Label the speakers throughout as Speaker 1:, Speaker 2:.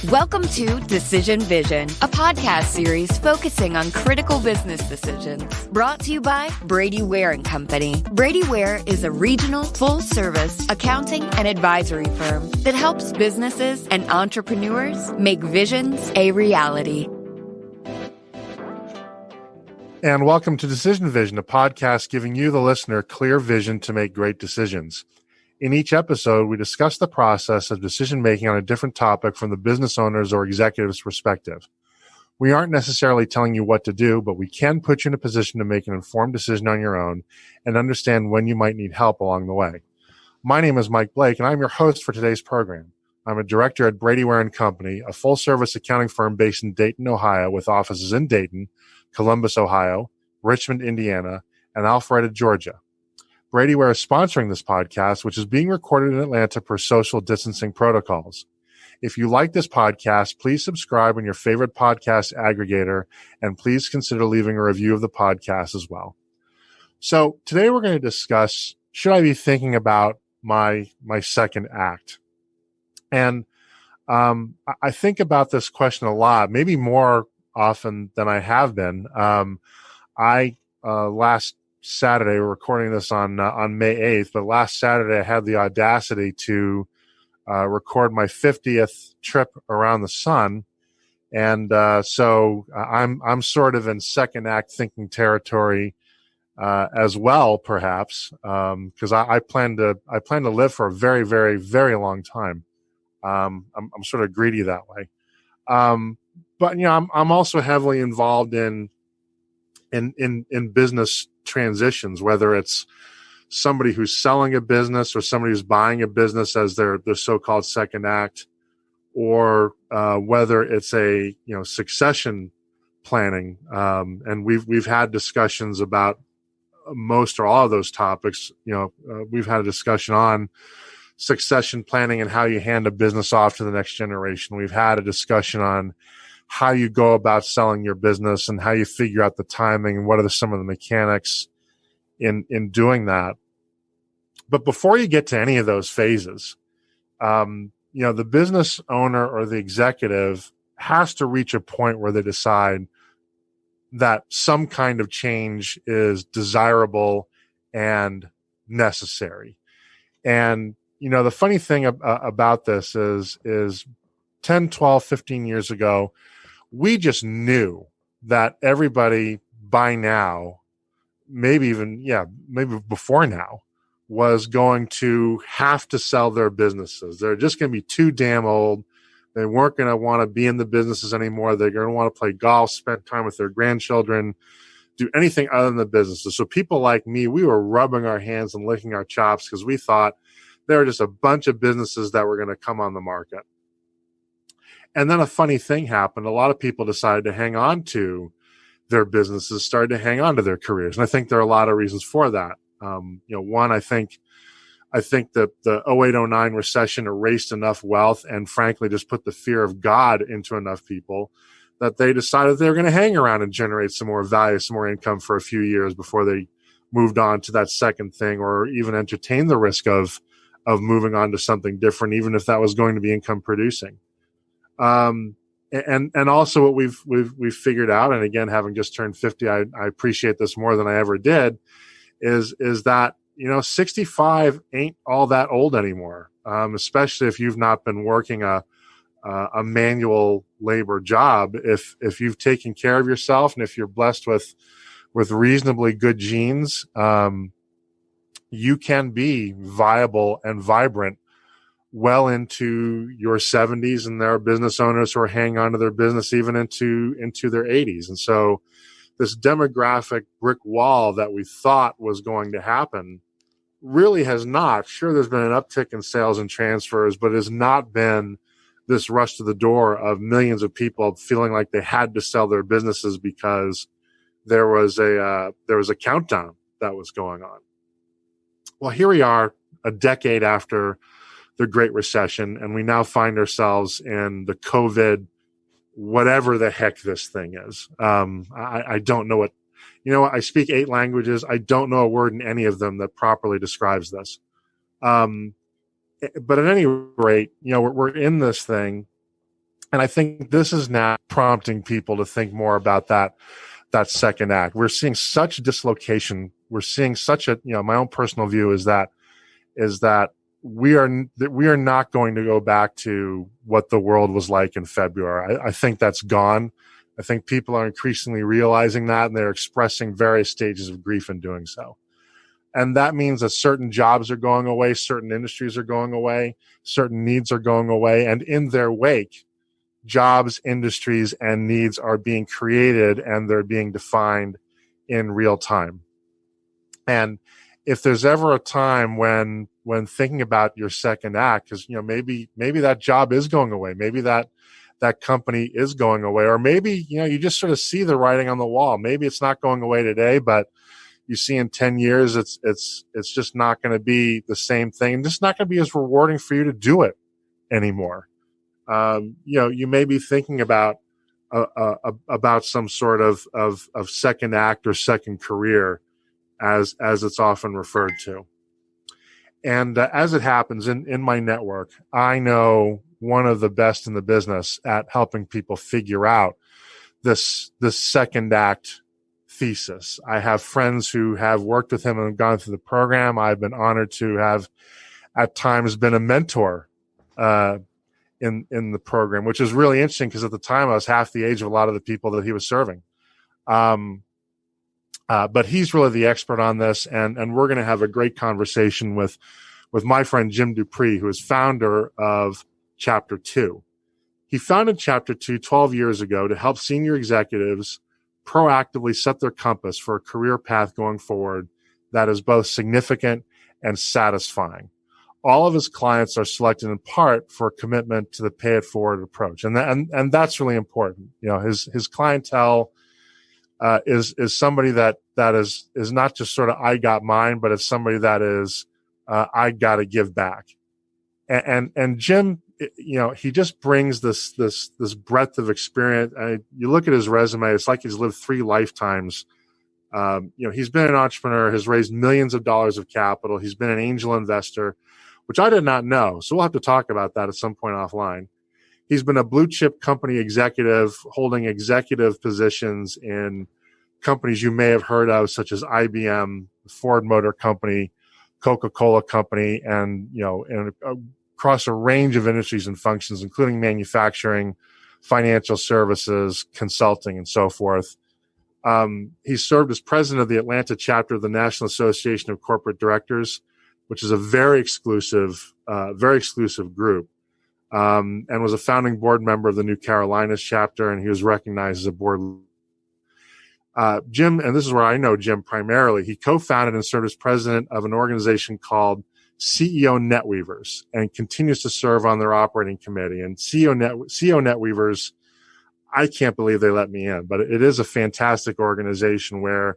Speaker 1: Welcome to Decision Vision, a podcast series focusing on critical business decisions. Brought to you by Brady Ware & Company. Brady Ware is a regional, full-service accounting and advisory firm that helps businesses and entrepreneurs make visions a reality.
Speaker 2: And welcome to Decision Vision, a podcast giving you, the listener, clear vision to make great decisions. In each episode, we discuss the process of decision-making on a different topic from the business owner's or executive's perspective. We aren't necessarily telling you what to do, but we can put you in a position to make an informed decision on your own and understand when you might need help along the way. My name is Mike Blake, and I'm your host for today's program. I'm a director at Brady Ware & Company, a full-service accounting firm based in Dayton, Ohio, with offices in Dayton, Columbus, Ohio, Richmond, Indiana, and Alpharetta, Georgia. Brady Ware is sponsoring this podcast, which is being recorded in Atlanta per social distancing protocols. If you like this podcast, please subscribe on your favorite podcast aggregator, and please consider leaving a review of the podcast as well. So today we're going to discuss, should I be thinking about my second act? And I think about this question a lot, maybe more often than I have been. Last Saturday, we're recording this on May 8th, but last Saturday I had the audacity to record my 50th trip around the sun. And so I'm sort of in second act thinking territory as well, perhaps, because I plan to live for a very, very, very long time. I'm sort of greedy that way. But you know, I'm also heavily involved in business transitions, whether it's somebody who's selling a business or somebody who's buying a business as their so-called second act, or whether it's a succession planning. And we've had discussions about most or all of those topics. We've had a discussion on succession planning and how you hand a business off to the next generation. We've had a discussion on how you go about selling your business and how you figure out the timing and what are some of the mechanics in doing that. But before you get to any of those phases, the business owner or the executive has to reach a point where they decide that some kind of change is desirable and necessary. And, the funny thing about this is 10, 12, 15 years ago, we just knew that everybody by now, maybe before now, was going to have to sell their businesses. They're just going to be too damn old. They weren't going to want to be in the businesses anymore. They're going to want to play golf, spend time with their grandchildren, do anything other than the businesses. So people like me, we were rubbing our hands and licking our chops because we thought there were just a bunch of businesses that were going to come on the market. And then a funny thing happened. A lot of people decided to hang on to their businesses, started to hang on to their careers. And I think there are a lot of reasons for that. One, I think that the 08-09 recession erased enough wealth and frankly just put the fear of God into enough people that they decided they were going to hang around and generate some more value, some more income for a few years before they moved on to that second thing, or even entertained the risk of moving on to something different, even if that was going to be income producing. And also what we've figured out, and again, having just turned 50, I appreciate this more than I ever did, is that, 65 ain't all that old anymore. Especially if you've not been working a manual labor job. If you've taken care of yourself and if you're blessed with reasonably good genes, you can be viable and vibrant well into your 70s, and there are business owners who are hanging on to their business even into their 80s. And so this demographic brick wall that we thought was going to happen really has not. Sure, there's been an uptick in sales and transfers, but it has not been this rush to the door of millions of people feeling like they had to sell their businesses because there was a countdown that was going on. Well, here we are a decade after the Great Recession, and we now find ourselves in the COVID, whatever the heck this thing is. I don't know what, I speak 8 languages. I don't know a word in any of them that properly describes this. But at any rate, we're in this thing, And I think this is now prompting people to think more about that second act. We're seeing such dislocation. We're seeing such a, my own personal view is that we are not going to go back to what the world was like in February. I think that's gone. I think people are increasingly realizing that, and they're expressing various stages of grief in doing so. And that means that certain jobs are going away, certain industries are going away, certain needs are going away, and in their wake, jobs, industries, and needs are being created, and they're being defined in real time. And if there's ever a time when thinking about your second act, because maybe that job is going away, maybe that company is going away, or maybe you just sort of see the writing on the wall. Maybe it's not going away today, but you see in 10 years it's just not going to be the same thing, and just not going to be as rewarding for you to do it anymore. You may be thinking about some sort of second act or second career, as it's often referred to. And as it happens in my network, I know one of the best in the business at helping people figure out this second act thesis. I have friends who have worked with him and gone through the program. I've been honored to have at times been a mentor in the program, which is really interesting because at the time I was half the age of a lot of the people that he was serving. But he's really the expert on this, and we're going to have a great conversation with my friend Jim Deupree, who is founder of ChapterTwo. He founded ChapterTwo 12 years ago to help senior executives proactively set their compass for a career path going forward that is both significant and satisfying. All of his clients are selected in part for a commitment to the pay it forward approach, and that's really important. His clientele is somebody that is not just sort of I got mine, but it's somebody that is I got to give back. And Jim, he just brings this breadth of experience. You look at his resume; it's like he's lived 3 lifetimes. He's been an entrepreneur, has raised millions of dollars of capital. He's been an angel investor, which I did not know. So we'll have to talk about that at some point offline. He's been a blue chip company executive, holding executive positions in companies you may have heard of, such as IBM, Ford Motor Company, Coca-Cola Company, and across a range of industries and functions, including manufacturing, financial services, consulting, and so forth. He served as president of the Atlanta chapter of the National Association of Corporate Directors, which is a very exclusive group. And was a founding board member of the New Carolinas chapter, and he was recognized as a board. Jim, and this is where I know Jim primarily, he co-founded and served as president of an organization called CEONet Weavers, and continues to serve on their operating committee. And CEONet Weavers, I can't believe they let me in, but it is a fantastic organization where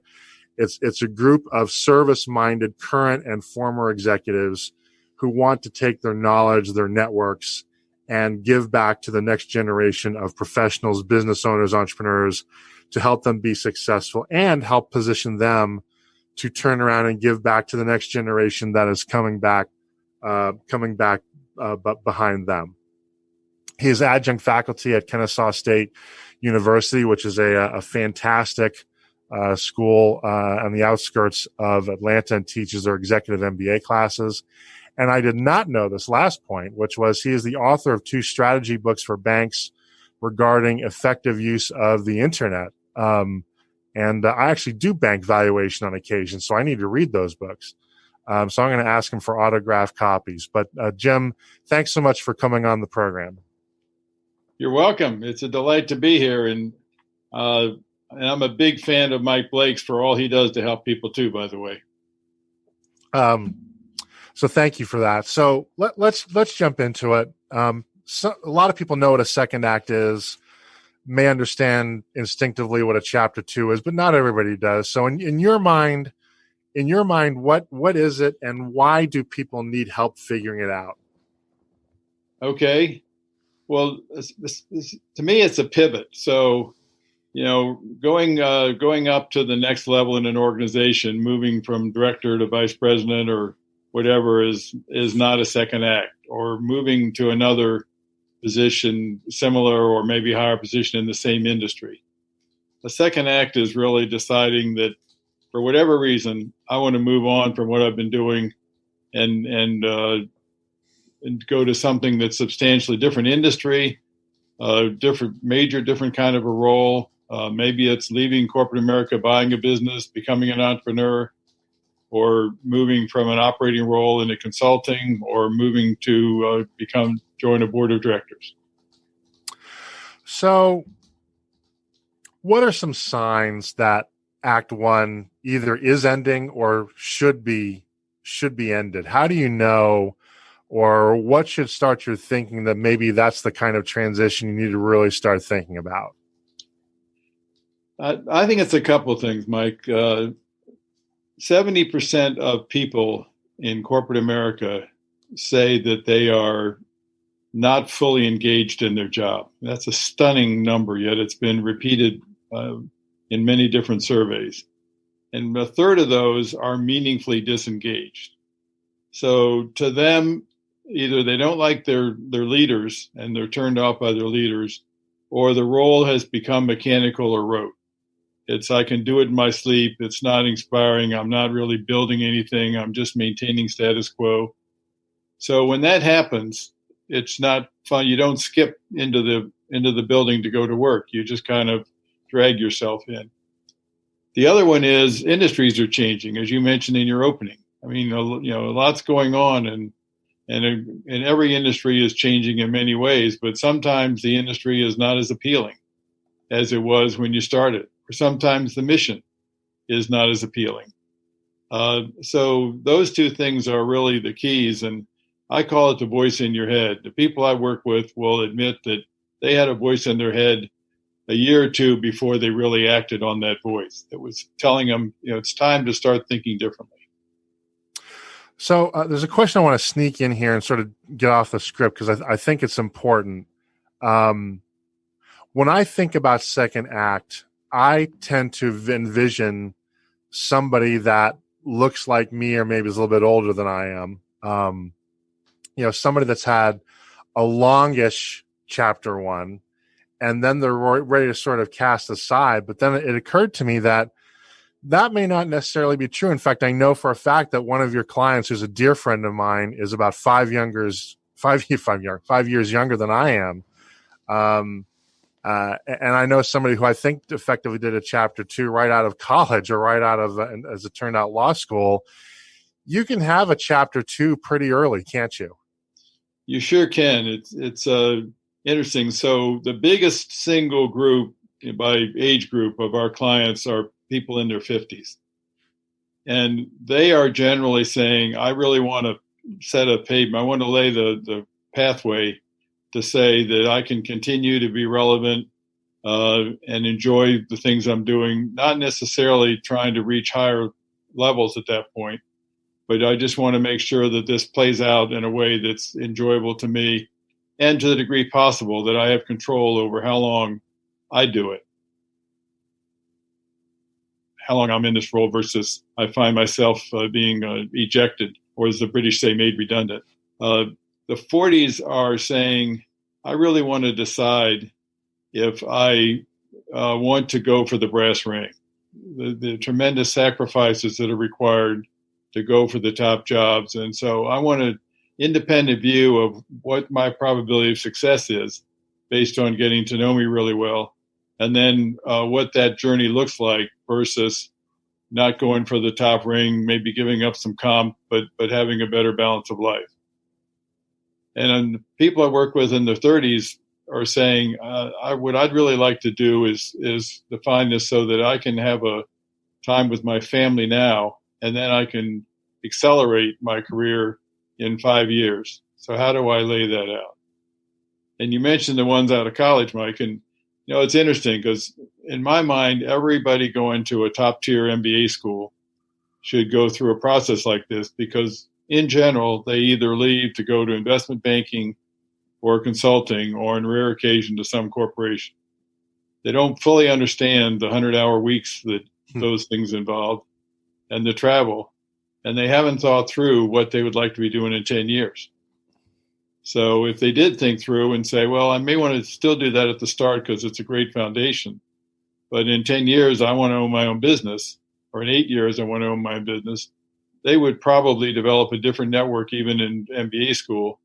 Speaker 2: it's a group of service-minded current and former executives who want to take their knowledge, their networks, and give back to the next generation of professionals, business owners, entrepreneurs, to help them be successful and help position them to turn around and give back to the next generation that is coming back behind them. He is adjunct faculty at Kennesaw State University, which is a fantastic school on the outskirts of Atlanta, and teaches their executive MBA classes. And I did not know this last point, which was he is the author of 2 strategy books for banks regarding effective use of the internet. And I actually do bank valuation on occasion, so I need to read those books. So I'm going to ask him for autographed copies. But Jim, thanks so much for coming on the program.
Speaker 3: You're welcome. It's a delight to be here. And I'm a big fan of Mike Blake's for all he does to help people too, by the way.
Speaker 2: So thank you for that. So let's jump into it. So a lot of people know what a second act is, may understand instinctively what a chapter 2 is, but not everybody does. So in your mind, what is it, and why do people need help figuring it out?
Speaker 3: Okay. Well, to me, it's a pivot. So, going up to the next level in an organization, moving from director to vice president or whatever is not a second act, or moving to another position, similar or maybe higher position in the same industry. The second act is really deciding that for whatever reason, I want to move on from what I've been doing and go to something that's substantially different industry, different kind of a role. Maybe it's leaving corporate America, buying a business, becoming an entrepreneur, or moving from an operating role into consulting, or moving to join a board of directors.
Speaker 2: So what are some signs that Act One either is ending or should be ended? How do you know, or what should start your thinking that maybe that's the kind of transition you need to really start thinking about?
Speaker 3: I think it's a couple of things, Mike. 70% of people in corporate America say that they are not fully engaged in their job. That's a stunning number, yet it's been repeated in many different surveys. And a third of those are meaningfully disengaged. So to them, either they don't like their leaders and they're turned off by their leaders, or the role has become mechanical or rote. It's, I can do it in my sleep. It's not inspiring. I'm not really building anything. I'm just maintaining status quo. So when that happens, it's not fun. You don't skip into the building to go to work. You just kind of drag yourself in. The other one is industries are changing, as you mentioned in your opening. I mean, a lot's going on, and every industry is changing in many ways. But sometimes the industry is not as appealing as it was when you started, or sometimes the mission is not as appealing. So those two things are really the keys, and I call it the voice in your head. The people I work with will admit that they had a voice in their head a year or two before they really acted on that voice. It was telling them, it's time to start thinking differently.
Speaker 2: So there's a question I want to sneak in here and sort of get off the script, because I think it's important. When I think about second act, I tend to envision somebody that looks like me or maybe is a little bit older than I am. Somebody that's had a longish chapter one, and then they're ready to sort of cast aside. But then it occurred to me that may not necessarily be true. In fact, I know for a fact that one of your clients, who's a dear friend of mine, is about 5 years younger than I am. And I know somebody who I think effectively did a chapter two right out of college, or right out of, as it turned out, law school. You can have a chapter two pretty early, can't you?
Speaker 3: You sure can. It's interesting. So the biggest single group by age group of our clients are people in their 50s. And they are generally saying, I really want to set a pavement. I want to lay the pathway to say that I can continue to be relevant and enjoy the things I'm doing, not necessarily trying to reach higher levels at that point, but I just want to make sure that this plays out in a way that's enjoyable to me, and to the degree possible that I have control over how long I do it, how long I'm in this role versus I find myself being ejected, or as the British say, made redundant. The 40s are saying, I really want to decide if I want to go for the brass ring, the tremendous sacrifices that are required to go for the top jobs. And so I want an independent view of what my probability of success is based on getting to know me really well, and then what that journey looks like versus not going for the top ring, maybe giving up some comp, but having a better balance of life. And people I work with in their 30s are saying, what I'd really like to do is define this so that I can have a time with my family now, and then I can accelerate my career in 5 years. So how do I lay that out? And you mentioned the ones out of college, Mike, and it's interesting because in my mind, everybody going to a top tier MBA school should go through a process like this, because in general, they either leave to go to investment banking or consulting, or in rare occasion to some corporation. They don't fully understand the 100-hour weeks that those things involve and the travel, and they haven't thought through what they would like to be doing in 10 years. So if they did think through and say, well, I may want to still do that at the start because it's a great foundation, but in 10 years, I want to own my own business, or in 8 years, I want to own my own business, they would probably develop a different network even in MBA school,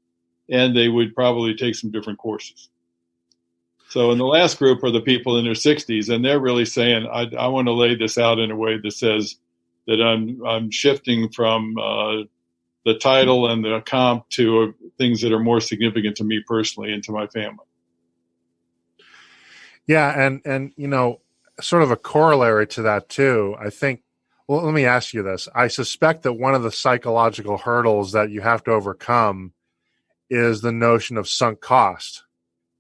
Speaker 3: and they would probably take some different courses. So in the last group are the people in their 60s, and they're really saying, I want to lay this out in a way that says that I'm shifting from the title and the comp to things that are more significant to me personally and to my family.
Speaker 2: Yeah, and sort of a corollary to that too, I think, well, let me ask you this. I suspect that one of the psychological hurdles that you have to overcome is the notion of sunk cost,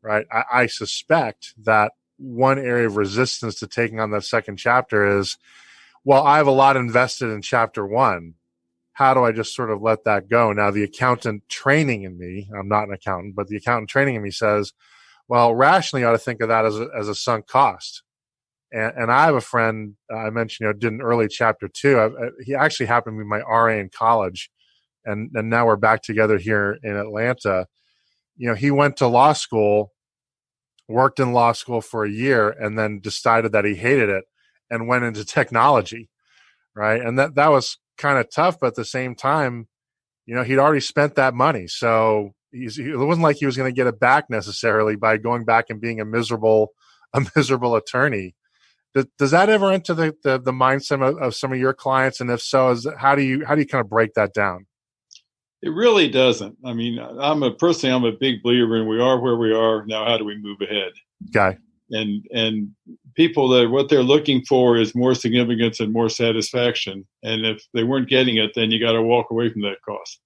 Speaker 2: right? I suspect that one area of resistance to taking on that second chapter is, well, I have a lot invested in chapter one. How do I just sort of let that go? Now, the accountant training in me, I'm not an accountant, but the accountant training in me says, well, rationally, you ought to think of that as a sunk cost. And I have a friend I mentioned, did an early chapter two. He actually happened to be my RA in college, and now we're back together here in Atlanta. He went to law school, worked in law school for a year, and then decided that he hated it and went into technology, right? And that was kind of tough, but at the same time, he'd already spent that money, so it wasn't like he was going to get it back necessarily by going back and being a miserable attorney. Does that ever enter the mindset of some of your clients? And if so, how do you kind of break that down?
Speaker 3: It really doesn't. I mean, I'm a big believer in we are where we are now. How do we move ahead?
Speaker 2: Okay.
Speaker 3: And people that what they're looking for is more significance and more satisfaction. And if they weren't getting it, then you got to walk away from that cost.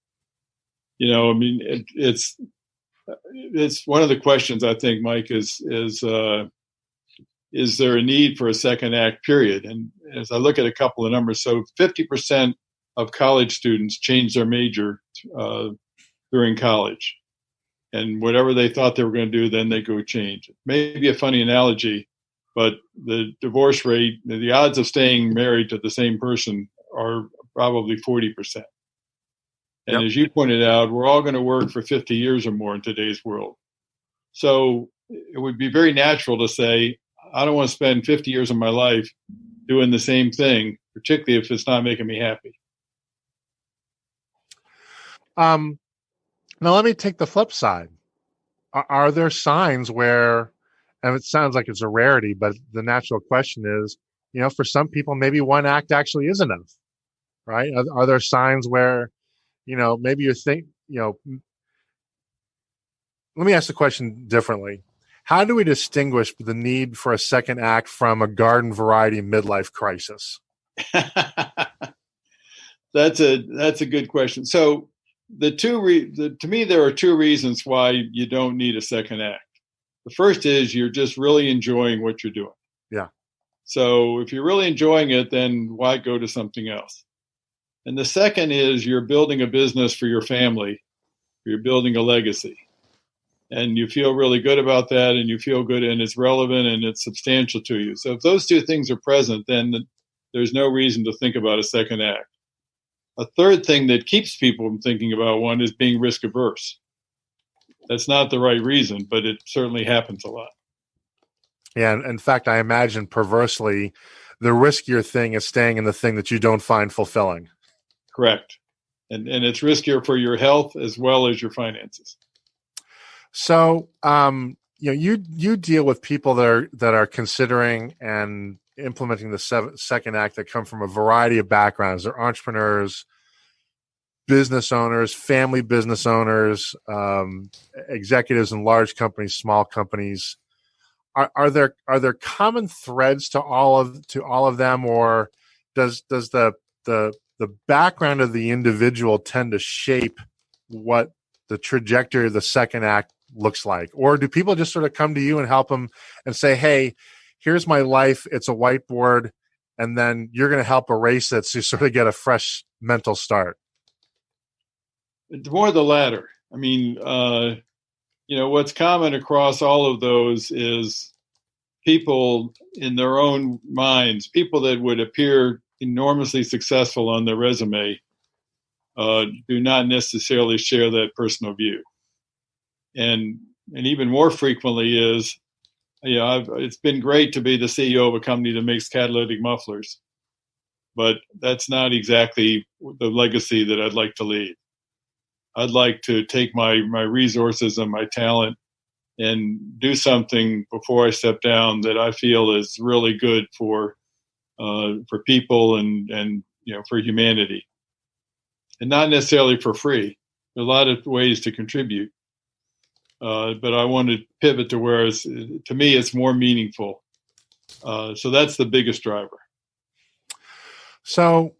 Speaker 3: It's one of the questions I think, Mike, is there a need for a second act, period? And as I look at a couple of numbers, so 50% of college students change their major during college. And whatever they thought they were going to do, then they go change. Maybe a funny analogy, but the divorce rate, the odds of staying married to the same person are probably 40%. And As you pointed out, we're all going to work for 50 years or more in today's world. So it would be very natural to say, I don't want to spend 50 years of my life doing the same thing, particularly if it's not making me happy.
Speaker 2: Now, let me take the flip side. Are there signs where, and it sounds like it's a rarity, but the natural question is, for some people, maybe one act actually is enough, right? Are there signs where, maybe you think, let me ask the question differently. How do we distinguish the need for a second act from a garden variety midlife crisis?
Speaker 3: That's a good question. So to me, there are two reasons why you don't need a second act. The first is you're just really enjoying what you're doing.
Speaker 2: Yeah.
Speaker 3: So if you're really enjoying it, then why go to something else? And the second is you're building a business for your family. You're building a legacy. And you feel really good about that, and you feel good, and it's relevant, and it's substantial to you. So if those two things are present, then there's no reason to think about a second act. A third thing that keeps people from thinking about one is being risk averse. That's not the right reason, but it certainly happens a lot.
Speaker 2: Yeah, and in fact, I imagine perversely, the riskier thing is staying in the thing that you don't find fulfilling.
Speaker 3: Correct. And it's riskier for your health as well as your finances.
Speaker 2: So, you deal with people that are considering and implementing the second act that come from a variety of backgrounds. They're entrepreneurs, business owners, family business owners, executives in large companies, small companies. Are there common threads to all of them, or does the background of the individual tend to shape what the trajectory of the second act looks like? Or do people just sort of come to you and help them and say, hey, here's my life, it's a whiteboard, and then you're going to help erase it so you sort of get a fresh mental start?
Speaker 3: It's more the latter. I mean, what's common across all of those is people in their own minds, people that would appear enormously successful on their resume, do not necessarily share that personal view. and even more frequently is, it's been great to be the CEO of a company that makes catalytic mufflers, but that's not exactly the legacy that I'd like to leave. I'd like to take my resources and my talent and do something before I step down that I feel is really good for people and for humanity, and not necessarily for free. There are a lot of ways to contribute, but I want to pivot to where to me it's more meaningful. So that's the biggest driver.
Speaker 2: So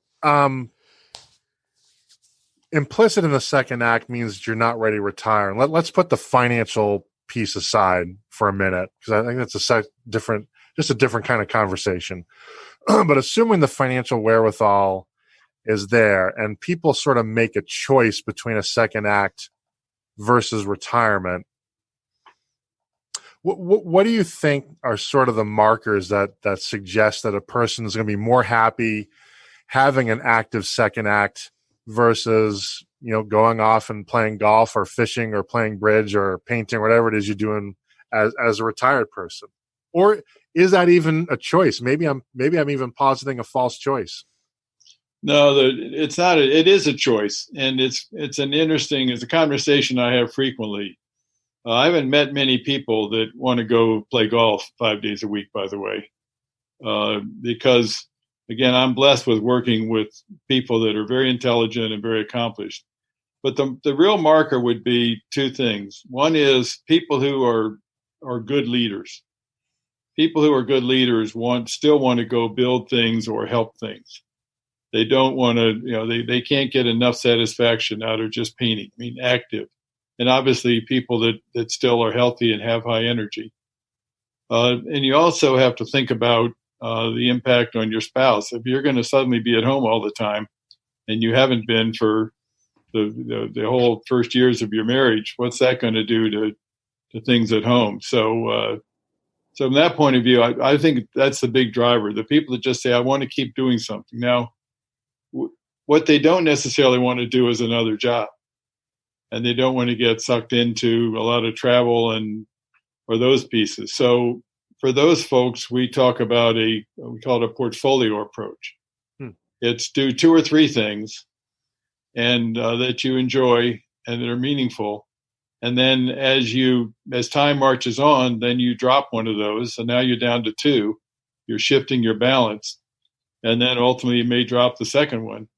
Speaker 2: implicit in the second act means that you're not ready to retire. And let's put the financial piece aside for a minute, because I think that's a different kind of conversation. But assuming the financial wherewithal is there and people sort of make a choice between a second act versus retirement, what do you think are sort of the markers that suggest that a person is going to be more happy having an active second act versus, going off and playing golf or fishing or playing bridge or painting, whatever it is you're doing as a retired person? Or is that even a choice? Maybe I'm even positing a false choice.
Speaker 3: No, it's not. It is a choice, and it's a conversation I have frequently. I haven't met many people that want to go play golf 5 days a week, by the way, because, again, I'm blessed with working with people that are very intelligent and very accomplished. But the real marker would be two things. One is people who are good leaders. People who are good leaders still want to go build things or help things. They don't want to, they can't get enough satisfaction out of just painting. Active. And obviously people that still are healthy and have high energy. And you also have to think about the impact on your spouse. If you're going to suddenly be at home all the time and you haven't been for the whole first years of your marriage, what's that going to do to things at home? So from that point of view, I think that's the big driver. The people that just say, I want to keep doing something. Now, what they don't necessarily want to do is another job. And they don't want to get sucked into a lot of travel or those pieces. So for those folks, we talk about we call it a portfolio approach. It's do 2 or 3 things and that you enjoy and that are meaningful. And then as time marches on, then you drop one of those. And now you're down to 2. You're shifting your balance. And then ultimately you may drop the second one.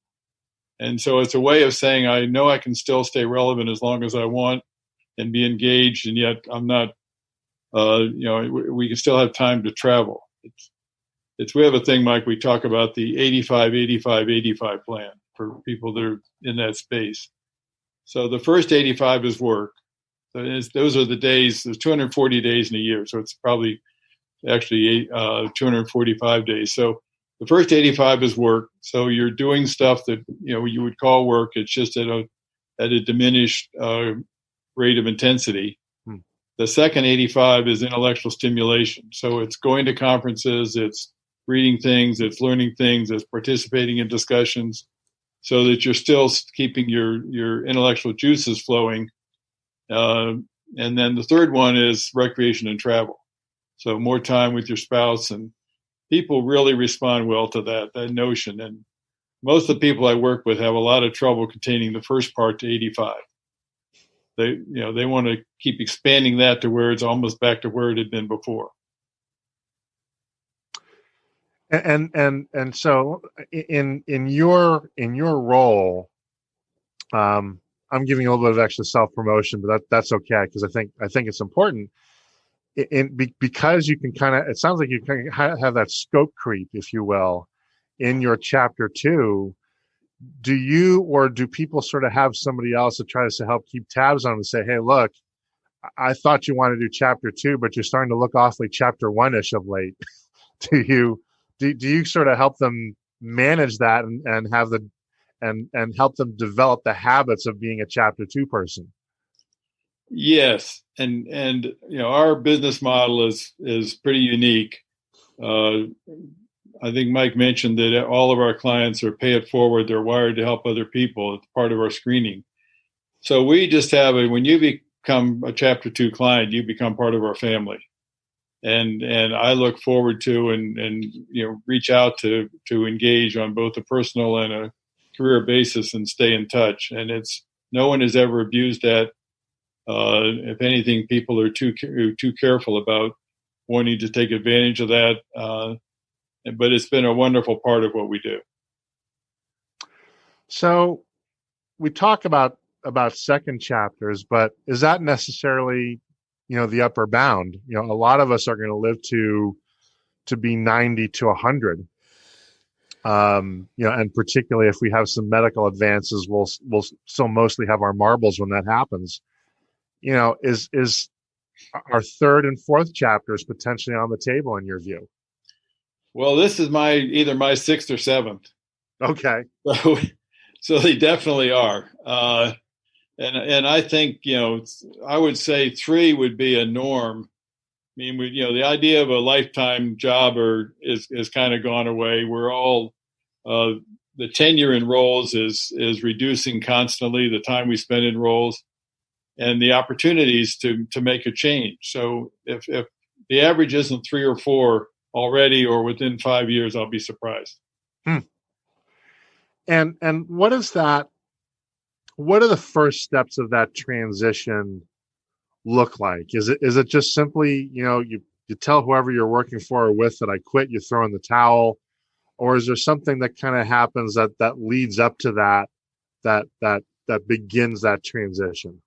Speaker 3: And so it's a way of saying, I know I can still stay relevant as long as I want and be engaged. And yet I'm not, we can still have time to travel. We have a thing, Mike, we talk about the 85-85-85 plan for people that are in that space. So the first 85 is work. Those are the days, there's 240 days in a year. So it's probably actually 245 days. So the first 85 is work. So you're doing stuff that, you would call work. It's just at a diminished rate of intensity. The second 85 is intellectual stimulation. So it's going to conferences, it's reading things, it's learning things, it's participating in discussions so that you're still keeping your intellectual juices flowing. And then the third one is recreation and travel. So more time with your spouse, and people really respond well to that notion. And most of the people I work with have a lot of trouble containing the first part to 85. They want to keep expanding that to where it's almost back to where it had been before.
Speaker 2: And so in your role, I'm giving you a little bit of extra self-promotion, but that's okay, because I think it's important. Because you can it sounds like you can have that scope creep, if you will, in your chapter 2. Do you, or do people sort of have somebody else that tries to help keep tabs on them and say, hey, look, I thought you wanted to do chapter 2, but you're starting to look awfully chapter 1-ish of late. Do you sort of help them manage that and have and help them develop the habits of being a chapter 2 person?
Speaker 3: Yes. And our business model is pretty unique. I think Mike mentioned that all of our clients are pay it forward. They're wired to help other people. It's part of our screening. So we just have when you become a Chapter 2 client, you become part of our family. And I look forward to and reach out to engage on both a personal and a career basis and stay in touch. And no one has ever abused that. If anything, people are too careful about wanting to take advantage of that. But it's been a wonderful part of what we do.
Speaker 2: So we talk about second chapters, but is that necessarily, the upper bound? A lot of us are going to live to be 90 to 100. And particularly if we have some medical advances, we'll still mostly have our marbles when that happens. Is our third and fourth chapters potentially on the table in your view?
Speaker 3: Well, this is either my sixth or seventh.
Speaker 2: Okay.
Speaker 3: So they definitely are. And I think, I would say 3 would be a norm. I mean, the idea of a lifetime job is kind of gone away. We're all, the tenure in roles is reducing constantly, the time we spend in roles and the opportunities to make a change. So if the average isn't 3 or 4 already or within 5 years, I'll be surprised.
Speaker 2: And what is that? What are the first steps of that transition look like? Is it just simply, you tell whoever you're working for or with that I quit, you throw in the towel, or is there something that kind of happens that leads up to that begins that transition?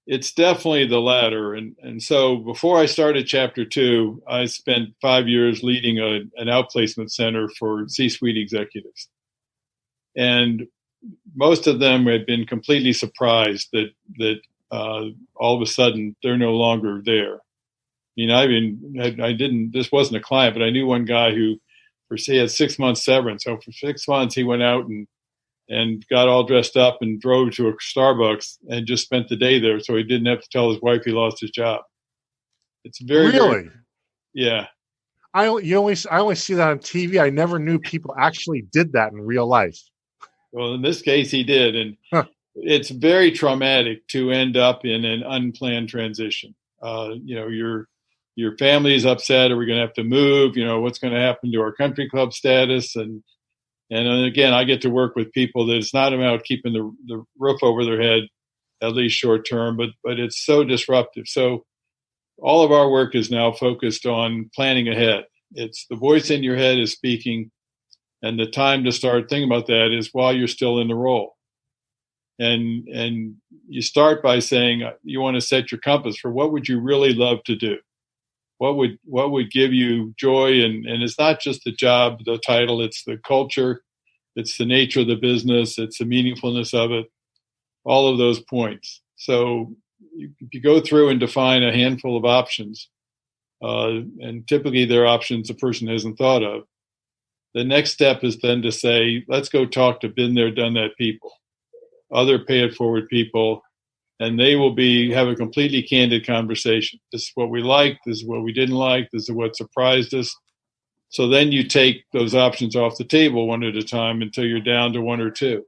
Speaker 3: It's definitely the latter. And so before I started Chapter 2, I spent 5 years leading an outplacement center for C-suite executives. And most of them had been completely surprised that all of a sudden they're no longer there. This wasn't a client, but I knew one guy who had 6 months severance. So for 6 months, he went out and got all dressed up and drove to a Starbucks and just spent the day there. So he didn't have to tell his wife he lost his job. It's very, yeah.
Speaker 2: I only see that on TV. I never knew people actually did that in real life.
Speaker 3: Well, in this case, he did. And it's very traumatic to end up in an unplanned transition. Your family is upset. Are we going to have to move? What's going to happen to our country club status? And again, I get to work with people that it's not about keeping the roof over their head, at least short term, but it's so disruptive. So all of our work is now focused on planning ahead. It's the voice in your head is speaking, and the time to start thinking about that is while you're still in the role. And you start by saying you want to set your compass for what would you really love to do? What would give you joy? And it's not just the job, the title, it's the culture, it's the nature of the business, it's the meaningfulness of it, all of those points. So if you go through and define a handful of options, and typically they're options a person hasn't thought of, the next step is then to say, let's go talk to been there, done that people, other pay it forward people, and they will have a completely candid conversation. This is what we liked. This is what we didn't like. This is what surprised us. So then you take those options off the table one at a time until you're down to 1 or 2.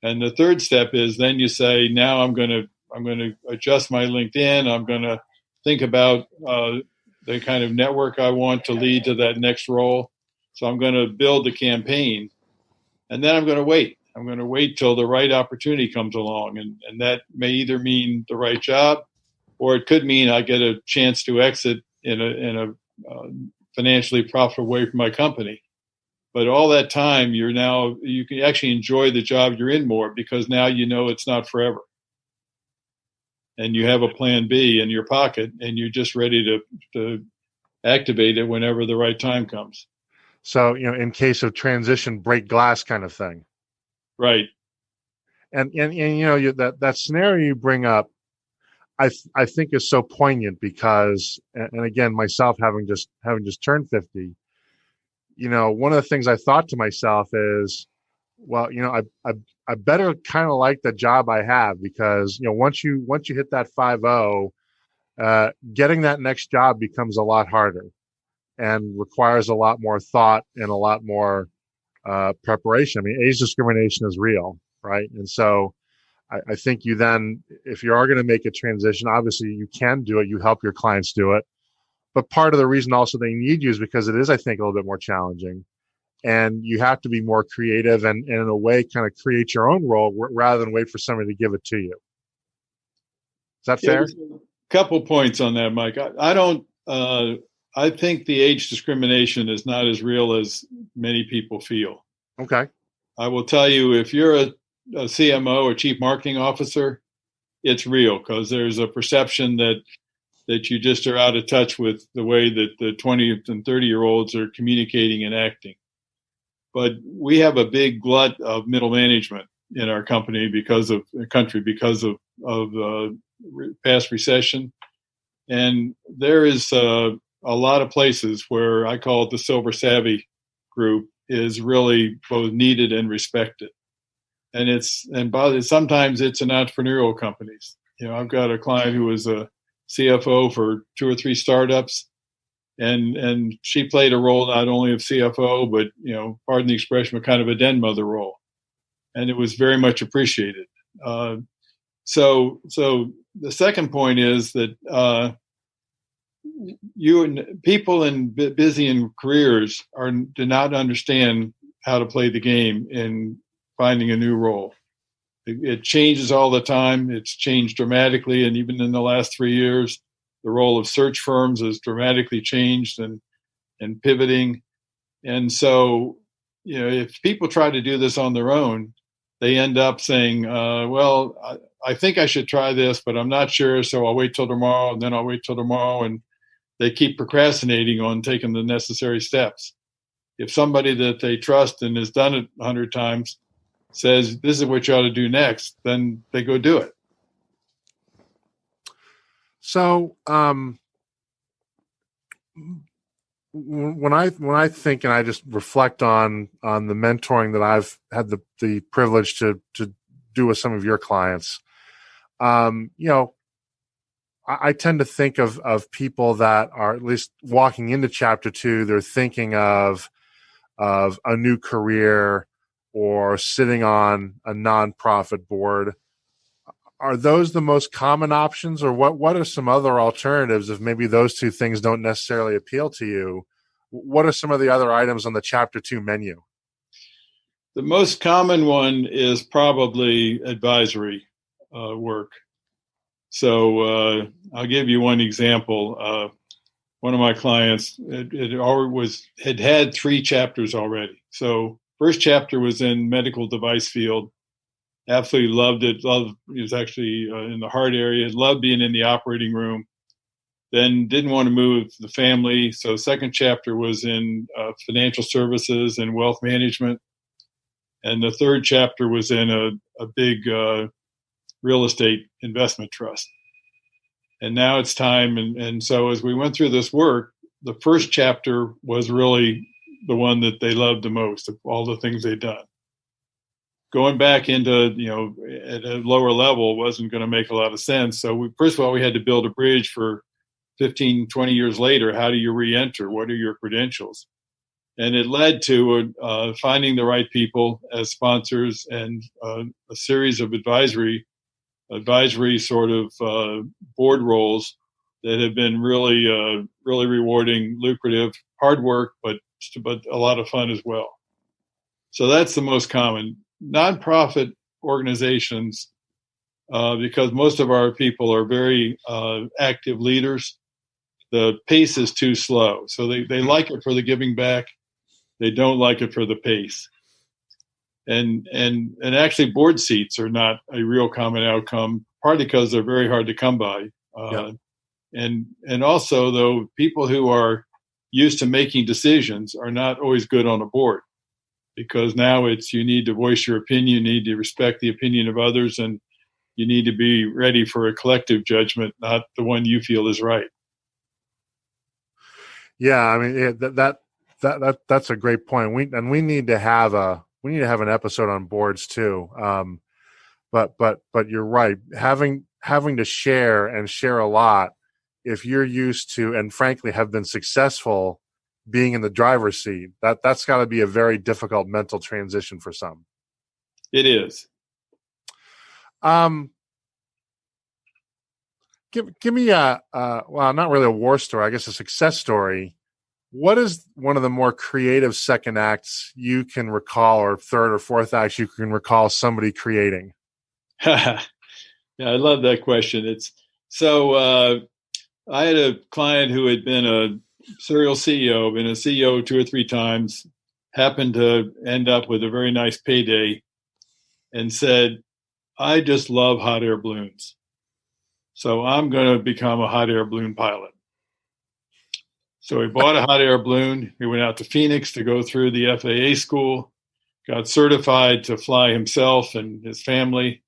Speaker 3: And the third step is then you say, now I'm going to adjust my LinkedIn. I'm going to think about the kind of network I want to lead to that next role. So I'm going to build the campaign, and then I'm going to wait. I'm going to wait till the right opportunity comes along. And that may either mean the right job, or it could mean I get a chance to exit in a financially profitable way for my company. But all that time, you can actually enjoy the job you're in more because now it's not forever. And you have a plan B in your pocket and you're just ready to activate it whenever the right time comes.
Speaker 2: So, in case of transition, break glass kind of thing.
Speaker 3: Right.
Speaker 2: And that scenario you bring up, I think is so poignant because, and again, myself having just turned 50, one of the things I thought to myself is, well, I better kind of like the job I have because, once you hit that 5-0, getting that next job becomes a lot harder and requires a lot more thought and a lot more preparation. I mean, age discrimination is real, right? And so I think you then, if you are going to make a transition, obviously you can do it. You help your clients do it. But part of the reason also they need you is because it is, I think, a little bit more challenging. And you have to be more creative and in a way kind of create your own role rather than wait for somebody to give it to you. Is that fair?
Speaker 3: A couple points on that, Mike. I think the age discrimination is not as real as many people feel.
Speaker 2: Okay.
Speaker 3: I will tell you, if you're a CMO or chief marketing officer, it's real because there's a perception that you just are out of touch with the way that the 20 and 30-year-olds are communicating and acting. But we have a big glut of middle management in our company because of past recession. And there is a lot of places where I call it the silver savvy group is really both needed and respected. And sometimes it's in entrepreneurial companies. I've got a client who was a CFO for 2 or 3 startups, and she played a role not only of CFO, but pardon the expression, but kind of a den mother role, and it was very much appreciated. So the second point is that people busy in careers do not understand how to play the game in finding a new role. It changes all the time. It's changed dramatically, and even in the last 3 years, the role of search firms has dramatically changed and pivoting. And so, if people try to do this on their own, they end up saying, well, I think I should try this, but I'm not sure, so I'll wait till tomorrow, and then I'll wait till tomorrow, and they keep procrastinating on taking the necessary steps. If somebody that they trust and has done it 100 times says, this is what you ought to do next, then they go do it.
Speaker 2: So when I think and I just reflect on the mentoring that I've had the privilege to do with some of your clients, I tend to think of people that are at least walking into Chapter 2. They're thinking of a new career or sitting on a nonprofit board. Are those the most common options, or what are some other alternatives if maybe those two things don't necessarily appeal to you? What are some of the other items on the Chapter 2 menu?
Speaker 3: The most common one is probably advisory work. So I'll give you one example. One of my clients had 3 chapters already. So first chapter was in medical device field. Absolutely loved it. It was actually in the heart area. Loved being in the operating room. Then didn't want to move the family. So second chapter was in financial services and wealth management. And the third chapter was in a big real estate investment trust. And now it's time. And so as we went through this work, the first chapter was really the one that they loved the most of all the things they'd done. Going back into, at a lower level wasn't going to make a lot of sense. So first of all, we had to build a bridge for 15, 20 years later. How do you re-enter? What are your credentials? And it led to finding the right people as sponsors and a series of advisory sort of board roles that have been really rewarding, lucrative, hard work, but a lot of fun as well. So that's the most common. Nonprofit organizations, because most of our people are very active leaders, the pace is too slow. So they like it for the giving back. They don't like it for the pace. And actually board seats are not a real common outcome, partly because they're very hard to come by. And also, though, people who are used to making decisions are not always good on a board, because now you need to voice your opinion, you need to respect the opinion of others, and you need to be ready for a collective judgment, not the one you feel is right.
Speaker 2: Yeah, I mean that's a great point. We need to have an episode on boards too. But you're right. Having to share a lot, if you're used to and frankly have been successful being in the driver's seat, that's got to be a very difficult mental transition for some.
Speaker 3: It is.
Speaker 2: Give me well, not really a war story, I guess a success story. What is one of the more creative second acts you can recall, or third or fourth acts you can recall somebody creating?
Speaker 3: Yeah, I love that question. I had a client who had been a serial CEO, been a CEO 2 or 3 times, happened to end up with a very nice payday, and said, I just love hot air balloons. So I'm going to become a hot air balloon pilot. So he bought a hot air balloon. He went out to Phoenix to go through the FAA school, got certified to fly himself and his family.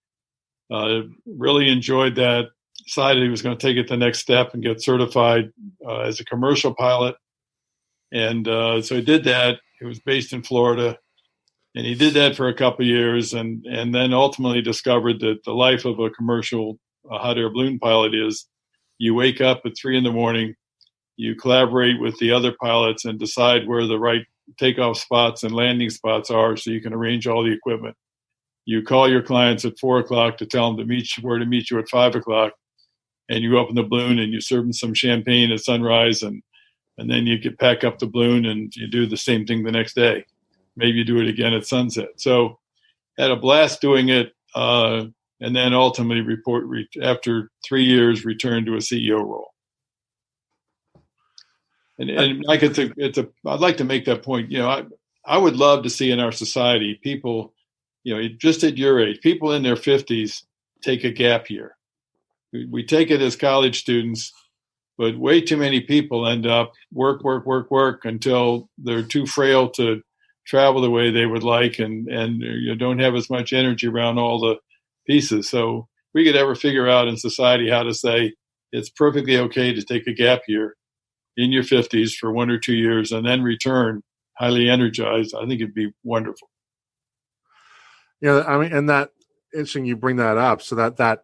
Speaker 3: Really enjoyed that. Decided he was going to take it the next step and get certified as a commercial pilot. And so he did that. He was based in Florida. And he did that for a couple of years, and then ultimately discovered that the life of a commercial hot air balloon pilot is you wake up at 3 a.m, you collaborate with the other pilots and decide where the right takeoff spots and landing spots are so you can arrange all the equipment. You call your clients at 4 o'clock to tell them where to meet you at 5 o'clock, and you open the balloon and you serve them some champagne at sunrise, and then you pack up the balloon and you do the same thing the next day. Maybe you do it again at sunset. So had a blast doing it, and then ultimately after 3 years, returned to a CEO role. And Mike, I'd like to make that point. I would love to see in our society people, just at your age, people in their 50s take a gap year. We take it as college students, but way too many people end up work until they're too frail to travel the way they would like, and you don't have as much energy around all the pieces. So we could ever figure out in society how to say it's perfectly okay to take a gap year in your 50s for 1 or 2 years and then return highly energized, I think it'd be wonderful.
Speaker 2: Yeah, I mean, and that interesting you bring that up. So that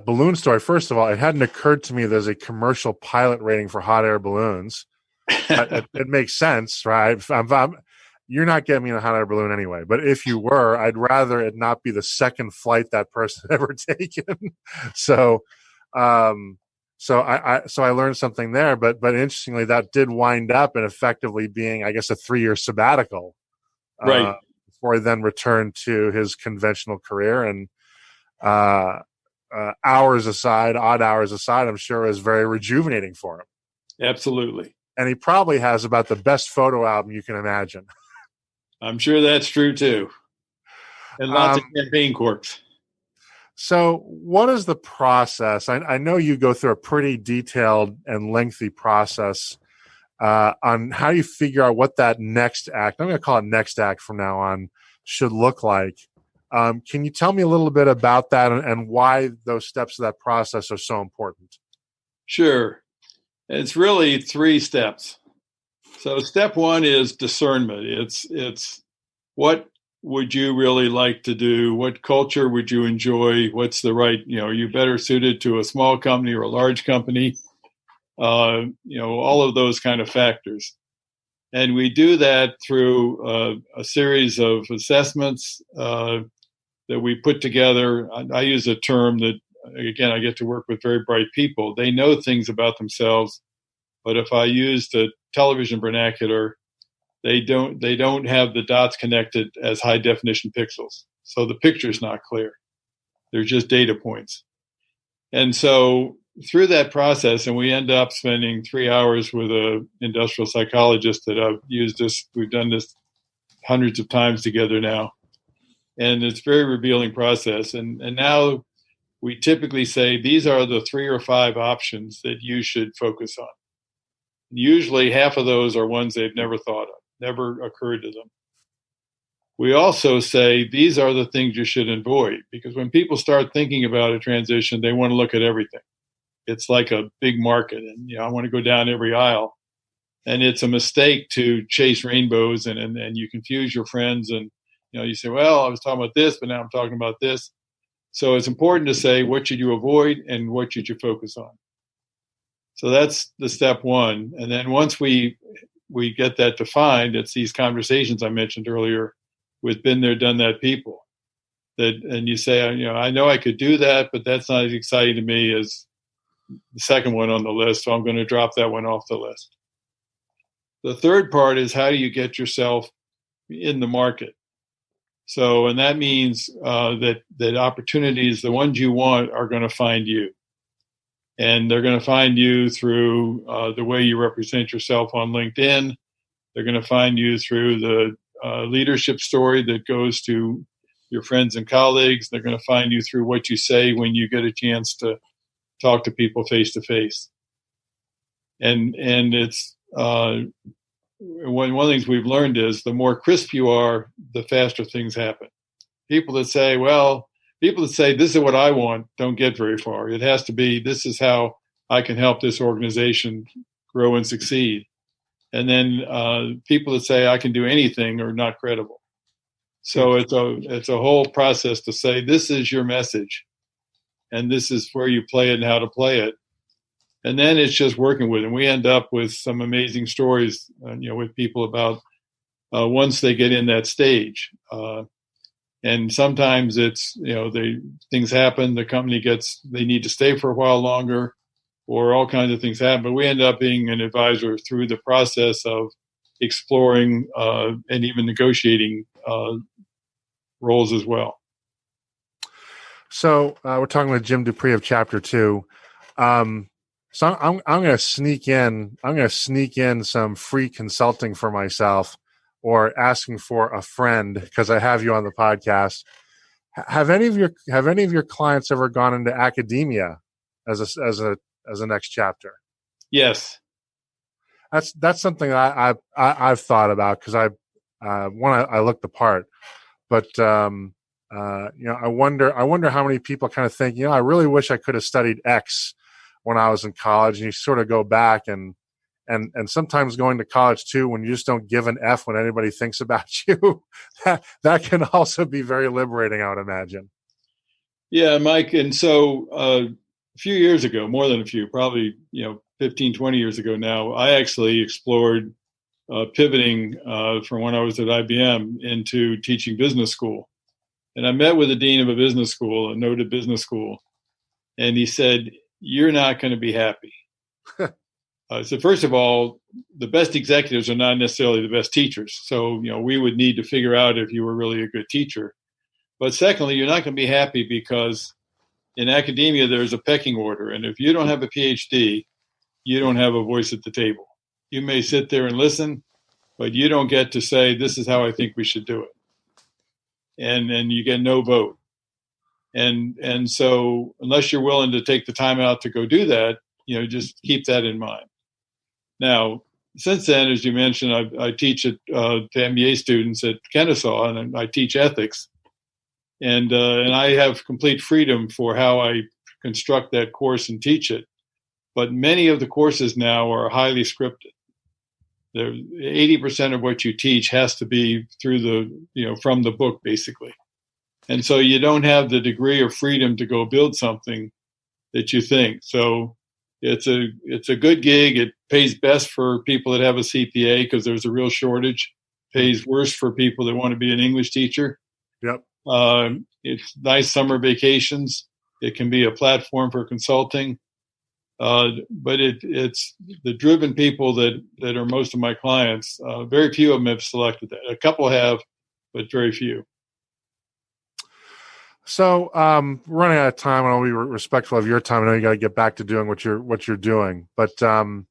Speaker 2: balloon story, first of all, it hadn't occurred to me there's a commercial pilot rating for hot air balloons. It makes sense, right? You're not getting me in a hot air balloon anyway, but if you were, I'd rather it not be the second flight that person had ever taken. So I learned something there, but interestingly, that did wind up in effectively being, I guess, a 3-year sabbatical,
Speaker 3: right?
Speaker 2: Before he then returned to his conventional career. And odd hours aside, I'm sure it was very rejuvenating for him.
Speaker 3: Absolutely.
Speaker 2: And he probably has about the best photo album you can imagine.
Speaker 3: I'm sure that's true too. And lots of champagne corks.
Speaker 2: So what is the process? I know you go through a pretty detailed and lengthy process on how you figure out what that next act, I'm going to call it next act from now on, should look like. Can you tell me a little bit about that and why those steps of that process are so important?
Speaker 3: Sure. It's really 3 steps. So step 1 is discernment. It's what would you really like to do? What culture would you enjoy? What's the right, are you better suited to a small company or a large company? All of those kind of factors. And we do that through a series of assessments that we put together. I use a term that, again, I get to work with very bright people. They know things about themselves, but if I use the television vernacular, they don't have the dots connected as high definition pixels. So the picture's not clear. They're just data points. And so through that process, and we end up spending 3 hours with an industrial psychologist that I've used this. We've done this hundreds of times together now. And it's a very revealing process. And now we typically say, these are the 3 or 5 options that you should focus on. Usually half of those are ones they've never thought of, never occurred to them. We also say, these are the things you should avoid, because when people start thinking about a transition, they want to look at everything. It's like a big market, and I want to go down every aisle. And it's a mistake to chase rainbows, and you confuse your friends, and you say, well, I was talking about this, but now I'm talking about this. So it's important to say, what should you avoid and what should you focus on? So that's the step 1. And then once we get that defined, it's these conversations I mentioned earlier with been there, done that people. and you say, I know I could do that, but that's not as exciting to me as the second one on the list, so I'm going to drop that one off the list. The third part is, how do you get yourself in the market? So, and that means that opportunities, the ones you want, are going to find you. And they're going to find you through the way you represent yourself on LinkedIn. They're going to find you through the leadership story that goes to your friends and colleagues. They're going to find you through what you say when you get a chance to talk to people face to face. And it's one of the things we've learned is the more crisp you are, the faster things happen. People that say, this is what I want, don't get very far. It has to be, this is how I can help this organization grow and succeed. And then people that say I can do anything are not credible. So it's a whole process to say, this is your message, and this is where you play it and how to play it. And then it's just working with it. And we end up with some amazing stories, with people about once they get in that stage. And sometimes it's, things happen, the company they need to stay for a while longer, or all kinds of things happen. But we end up being an advisor through the process of exploring and even negotiating roles as well.
Speaker 2: So we're talking with Jim Deupree of ChapterTwo. So I'm going to sneak in some free consulting for myself, or asking for a friend, because I have you on the podcast. Have any of your clients ever gone into academia as a next chapter?
Speaker 3: Yes,
Speaker 2: that's something I've thought about, because I look the part, but I wonder how many people kind of think, I really wish I could have studied X when I was in college. And you sort of go back and sometimes going to college too, when you just don't give an F when anybody thinks about you, that can also be very liberating, I would imagine.
Speaker 3: Yeah, Mike. And so a few years ago, more than a few, probably, 15, 20 years ago now, I actually explored pivoting from when I was at IBM into teaching business school. And I met with the dean of a business school, a noted business school, and he said, "You're not going to be happy." So first of all, the best executives are not necessarily the best teachers. So, we would need to figure out if you were really a good teacher. But secondly, you're not going to be happy because in academia, there's a pecking order. And if you don't have a PhD, you don't have a voice at the table. You may sit there and listen, but you don't get to say, this is how I think we should do it. And you get no vote. And so unless you're willing to take the time out to go do that, just keep that in mind. Now, since then, as you mentioned, I teach to MBA students at Kennesaw, and I teach ethics. And I have complete freedom for how I construct that course and teach it. But many of the courses now are highly scripted. 80% of what you teach has to be through from the book, basically. And so you don't have the degree of freedom to go build something that you think. So it's a good gig. It pays best for people that have a CPA because there's a real shortage. Pays worse for people that want to be an English teacher.
Speaker 2: Yep.
Speaker 3: It's nice summer vacations. It can be a platform for consulting. But it's the driven people that are most of my clients. Very few of them have selected that. A couple have, but very few.
Speaker 2: So, running out of time, and I'll be respectful of your time. I know you got to get back to doing what you're doing. But the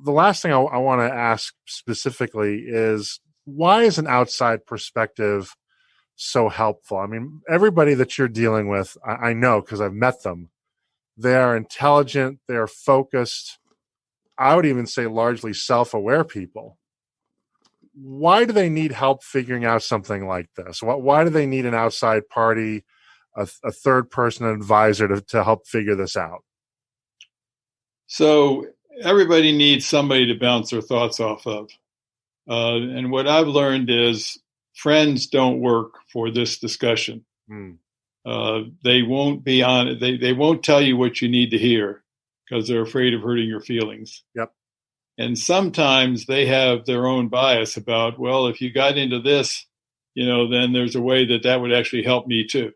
Speaker 2: last thing I want to ask specifically is, why is an outside perspective so helpful? I mean, everybody that you're dealing with, I know because I've met them. They are intelligent. They are focused. I would even say largely self-aware people. Why do they need help figuring out something like this? Why do they need an outside party, a third person, an advisor to help figure this out?
Speaker 3: So everybody needs somebody to bounce their thoughts off of. And what I've learned is friends don't work for this discussion. They won't be on it. They won't tell you what you need to hear because they're afraid of hurting your feelings.
Speaker 2: Yep.
Speaker 3: And sometimes they have their own bias about, well, if you got into this, then there's a way that would actually help me too.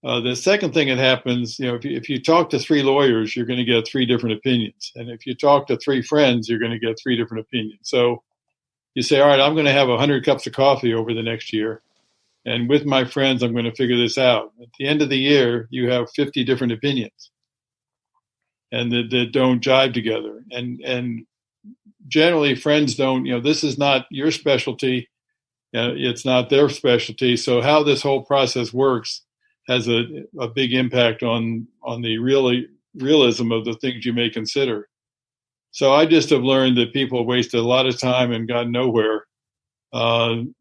Speaker 3: The second thing that happens, if you talk to 3 lawyers, you're going to get 3 different opinions. And if you talk to 3 friends, you're going to get 3 different opinions. So you say, all right, I'm going to have 100 cups of coffee over the next year. And with my friends, I'm going to figure this out. At the end of the year, you have 50 different opinions and that don't jive together. And generally, friends don't, this is not your specialty. It's not their specialty. So how this whole process works has a big impact on the realism of the things you may consider. So I just have learned that people wasted a lot of time and got nowhere, and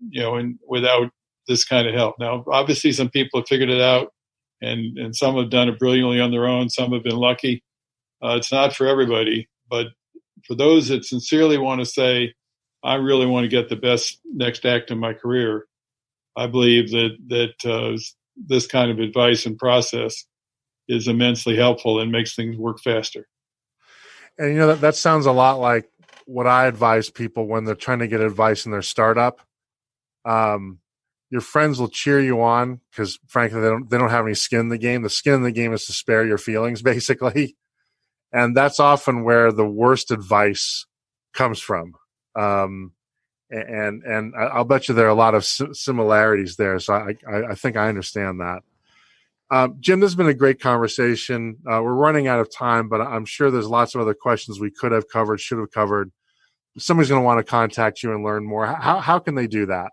Speaker 3: without this kind of help. Now, obviously, some people have figured it out, and some have done it brilliantly on their own. Some have been lucky. It's not for everybody, but for those that sincerely want to say, I really want to get the best next act in my career, I believe that this kind of advice and process is immensely helpful and makes things work faster.
Speaker 2: And that sounds a lot like what I advise people when they're trying to get advice in their startup. Your friends will cheer you on because, frankly, they don't have any skin in the game. The skin in the game is to spare your feelings, basically, and that's often where the worst advice comes from. And I'll bet you there are a lot of similarities there. So I think I understand that. Jim, this has been a great conversation. We're running out of time, but I'm sure there's lots of other questions we could have covered, should have covered. Somebody's going to want to contact you and learn more. How can they do that?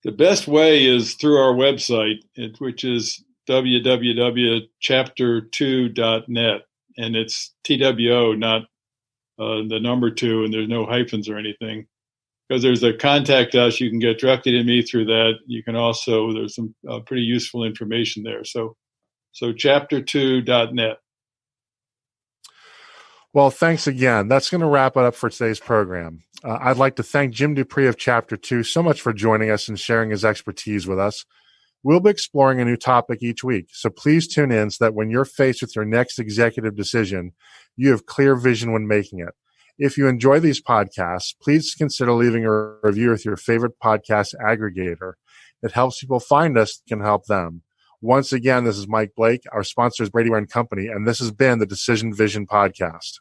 Speaker 3: The best way is through our website, which is www.chapter2.net. And it's TWO, not the number 2, and there's no hyphens or anything. Because there's a contact us, you can get directly to me through that. You can also, there's some pretty useful information there. So chapter2.net.
Speaker 2: Well, thanks again. That's going to wrap it up for today's program. I'd like to thank Jim Deupree of ChapterTwo so much for joining us and sharing his expertise with us. We'll be exploring a new topic each week, so please tune in so that when you're faced with your next executive decision, you have clear vision when making it. If you enjoy these podcasts, please consider leaving a review with your favorite podcast aggregator. It helps people find us, can help them. Once again, this is Mike Blake. Our sponsor is Brady Ware & Company, and this has been the Decision Vision Podcast.